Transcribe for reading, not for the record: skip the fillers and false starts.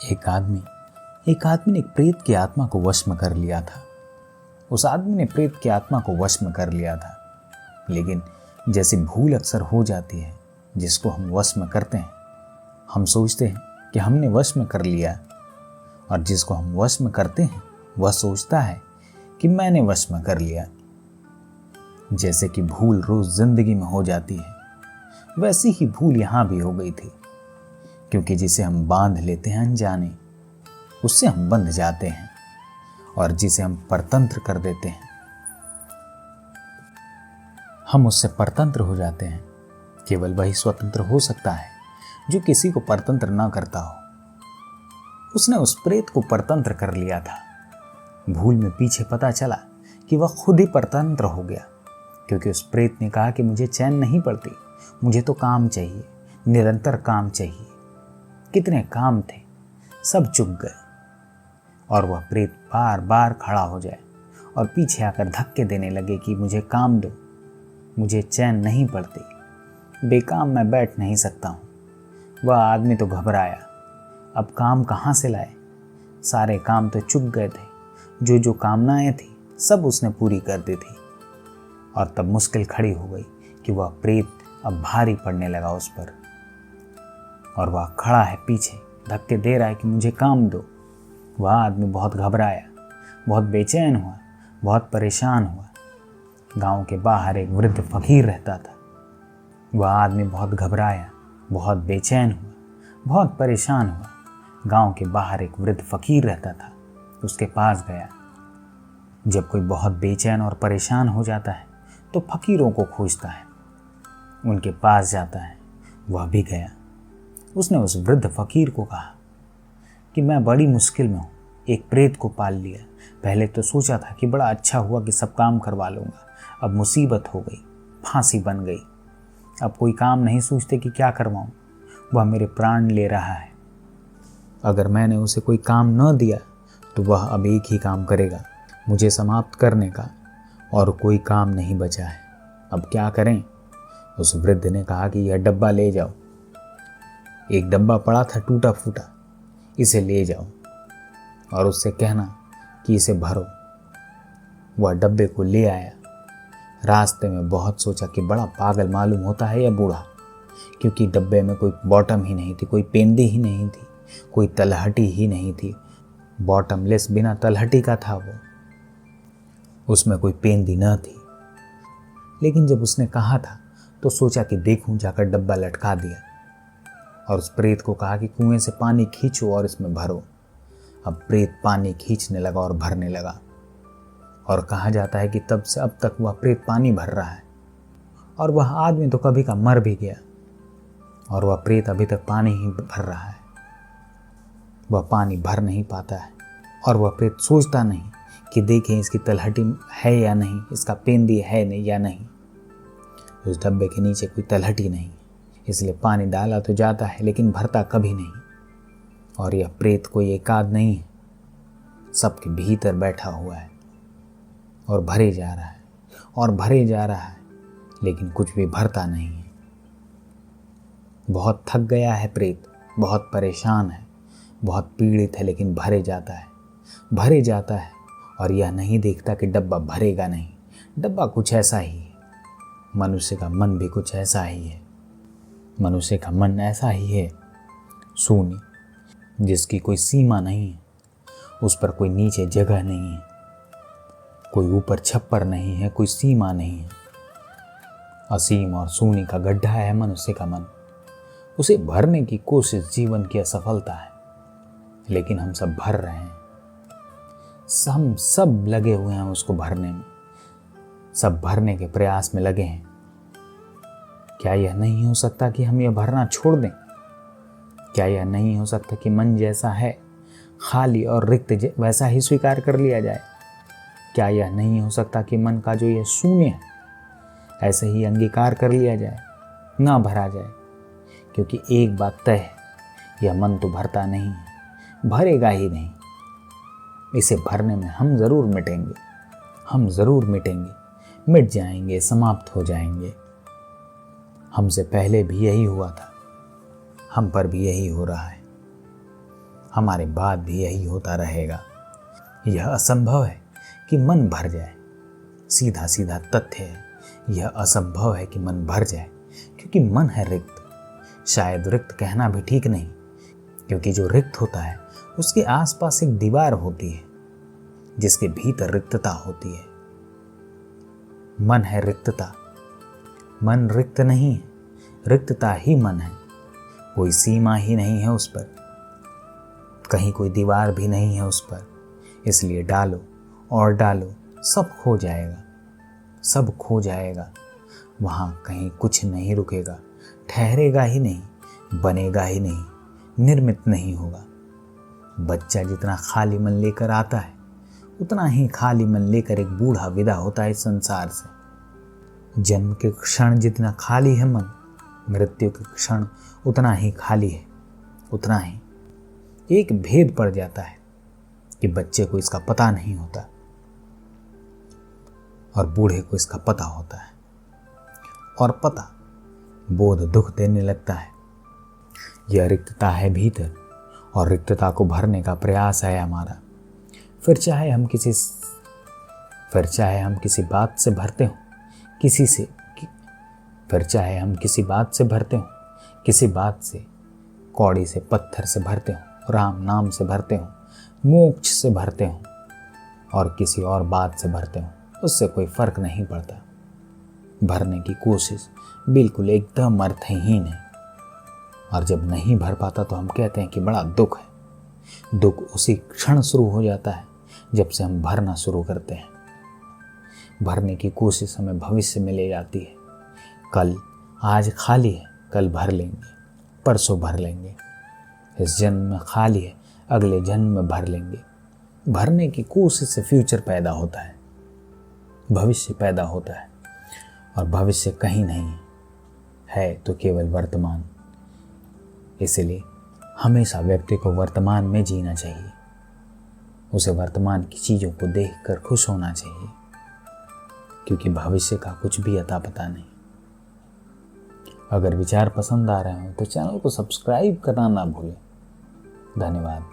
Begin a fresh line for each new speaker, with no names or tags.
एक आदमी ने एक प्रेत की आत्मा को वश में कर लिया था। उस आदमी ने प्रेत की आत्मा को वश में कर लिया था, लेकिन जैसी भूल अक्सर हो जाती है जिसको हम वश में करते हैं, हम सोचते हैं कि हमने वश में कर लिया, और जिसको हम वश में करते हैं वह सोचता है कि मैंने वश में कर लिया। जैसे कि भूल रोज जिंदगी में हो जाती है, वैसी ही भूल यहाँ भी हो गई थी, क्योंकि जिसे हम बांध लेते हैं अनजाने, उससे हम बंध जाते हैं, और जिसे हम परतंत्र कर देते हैं, हम उससे परतंत्र हो जाते हैं। केवल वही स्वतंत्र हो सकता है जो किसी को परतंत्र ना करता हो। उसने उस प्रेत को परतंत्र कर लिया था। भूल में पीछे पता चला कि वह खुद ही परतंत्र हो गया, क्योंकि उस प्रेत ने कहा कि मुझे चैन नहीं पड़ती, मुझे तो काम चाहिए, निरंतर काम चाहिए। कितने काम थे, सब चुक गए, और वह प्रेत बार बार खड़ा हो जाए और पीछे आकर धक्के देने लगे कि मुझे काम दो, मुझे चैन नहीं पड़ती, बेकाम मैं बैठ नहीं सकता हूँ। वह आदमी तो घबराया, अब काम कहाँ से लाए? सारे काम तो चुक गए थे, जो कामनाएं थी सब उसने पूरी कर दी थी। और तब मुश्किल खड़ी हो गई कि वह प्रेत अब भारी पड़ने लगा उस पर, और वह खड़ा है पीछे, धक्के दे रहा है कि मुझे काम दो। वह आदमी बहुत घबराया, बहुत बेचैन हुआ, बहुत परेशान हुआ। गांव के बाहर एक वृद्ध फकीर रहता था। वह आदमी बहुत घबराया, बहुत बेचैन हुआ, बहुत परेशान हुआ। गांव के बाहर एक वृद्ध फकीर रहता था, उसके पास गया। जब कोई बहुत बेचैन और परेशान हो जाता है तो फकीरों को खोजता है, उनके पास जाता है। वह भी गया। उसने उस वृद्ध फकीर को कहा कि मैं बड़ी मुश्किल में हूँ, एक प्रेत को पाल लिया। पहले तो सोचा था कि बड़ा अच्छा हुआ कि सब काम करवा लूँगा, अब मुसीबत हो गई, फांसी बन गई। अब कोई काम नहीं सोचते कि क्या करवाऊँ, वह मेरे प्राण ले रहा है। अगर मैंने उसे कोई काम न दिया तो वह अब एक ही काम करेगा, मुझे समाप्त करने का, और कोई काम नहीं बचा है। अब क्या करें? उस वृद्ध ने कहा कि यह डब्बा ले जाओ। एक डब्बा पड़ा था टूटा फूटा, इसे ले जाओ और उससे कहना कि इसे भरो। वह डब्बे को ले आया। रास्ते में बहुत सोचा कि बड़ा पागल मालूम होता है यह बूढ़ा, क्योंकि डब्बे में कोई बॉटम ही नहीं थी, कोई पेंदी ही नहीं थी, कोई तलहटी ही नहीं थी। बॉटमलेस बिना तलहटी का था वो, उसमें कोई पेंदी न थी। लेकिन जब उसने कहा था तो सोचा कि देखूं, जाकर डब्बा लटका दिया और उस प्रेत को कहा कि कुएं से पानी खींचो और इसमें भरो। अब प्रेत पानी खींचने लगा और भरने लगा, और कहा जाता है कि तब से अब तक वह प्रेत पानी भर रहा है। और वह आदमी तो कभी का मर भी गया, और वह प्रेत अभी तक पानी ही भर रहा है। वह पानी भर नहीं पाता है, और वह प्रेत सोचता नहीं कि देखें इसकी तलहटी है या नहीं, इसका पेंदी है नहीं या नहीं। उस डब्बे के नीचे कोई तलहटी नहीं, इसलिए पानी डाला तो जाता है लेकिन भरता कभी नहीं। और यह प्रेत कोई एकाध नहीं है, सबके भीतर बैठा हुआ है और भरे जा रहा है और भरे जा रहा है, लेकिन कुछ भी भरता नहीं है। बहुत थक गया है प्रेत, बहुत परेशान है, बहुत पीड़ित है, लेकिन भरे जाता है, भरे जाता है, और यह नहीं देखता कि डब्बा भरेगा नहीं। डब्बा कुछ ऐसा ही है, मनुष्य का मन भी कुछ ऐसा ही है। मनुष्य का मन ऐसा ही है, शून्य, जिसकी कोई सीमा नहीं है, उस पर कोई नीचे जगह नहीं है, कोई ऊपर छप्पर नहीं है, कोई सीमा नहीं है। असीम और शून्य का गड्ढा है मनुष्य का मन। उसे भरने की कोशिश जीवन की असफलता है, लेकिन हम सब भर रहे हैं। हम सब लगे हुए हैं उसको भरने में, सब भरने के प्रयास में लगे हैं। क्या यह नहीं हो सकता कि हम यह भरना छोड़ दें? क्या यह नहीं हो सकता कि मन जैसा है, खाली और रिक्त, वैसा ही स्वीकार कर लिया जाए? क्या यह नहीं हो सकता कि मन का जो यह शून्य है, ऐसे ही अंगीकार कर लिया जाए, ना भरा जाए? क्योंकि एक बात तय है, यह मन तो भरता नहीं है, भरेगा ही नहीं। इसे भरने में हम ज़रूर मिटेंगे, हम ज़रूर मिटेंगे, मिट जाएंगे, समाप्त हो जाएंगे। हमसे पहले भी यही हुआ था, हम पर भी यही हो रहा है। हमारे बाद भी यही होता रहेगा। यह असंभव है कि मन भर जाए। सीधा सीधा तथ्य है, यह असंभव है कि मन भर जाए, क्योंकि मन है रिक्त। शायद रिक्त कहना भी ठीक नहीं, क्योंकि जो रिक्त होता है उसके आसपास एक दीवार होती है जिसके भीतर रिक्तता होती है। मन है रिक्तता। मन रिक्त नहीं है, रिक्तता ही मन है। कोई सीमा ही नहीं है उस पर, कहीं कोई दीवार भी नहीं है उस पर। इसलिए डालो और डालो, सब खो जाएगा, सब खो जाएगा। वहाँ कहीं कुछ नहीं रुकेगा, ठहरेगा ही नहीं, बनेगा ही नहीं, निर्मित नहीं होगा। बच्चा जितना खाली मन लेकर आता है, उतना ही खाली मन लेकर एक बूढ़ा विदा होता है इस संसार से। जन्म के क्षण जितना खाली है मन, मृत्यु के क्षण उतना ही खाली है, उतना ही। एक भेद पड़ जाता है कि बच्चे को इसका पता नहीं होता और बूढ़े को इसका पता होता है, और पता बोध दुख देने लगता है। यह रिक्तता है भीतर, और रिक्तता को भरने का प्रयास है हमारा। फिर चाहे हम किसी बात से भरते हों, किसी बात से, कौड़ी से, पत्थर से भरते हों, राम नाम से भरते हों, मोक्ष से भरते हों, और किसी और बात से भरते हों, उससे कोई फर्क नहीं पड़ता। भरने की कोशिश बिल्कुल एकदम अर्थहीन है, और जब नहीं भर पाता तो हम कहते हैं कि बड़ा दुख है। दुख उसी क्षण शुरू हो जाता है जब से हम भरना शुरू करते हैं। भरने की कोशिश हमें भविष्य में ले जाती है। आज खाली है, कल भर लेंगे, परसों भर लेंगे। इस जन्म में खाली है, अगले जन्म में भर लेंगे। भरने की कोशिश से फ्यूचर पैदा होता है, भविष्य पैदा होता है, और भविष्य कहीं नहीं है तो केवल वर्तमान। इसलिए हमेशा व्यक्ति को वर्तमान में जीना चाहिए। उसे वर्तमान की चीज़ों को देखकर खुश होना चाहिए, क्योंकि भविष्य का कुछ भी अता पता नहीं। अगर विचार पसंद आ रहे हो तो चैनल को सब्सक्राइब करना ना भूलें। धन्यवाद।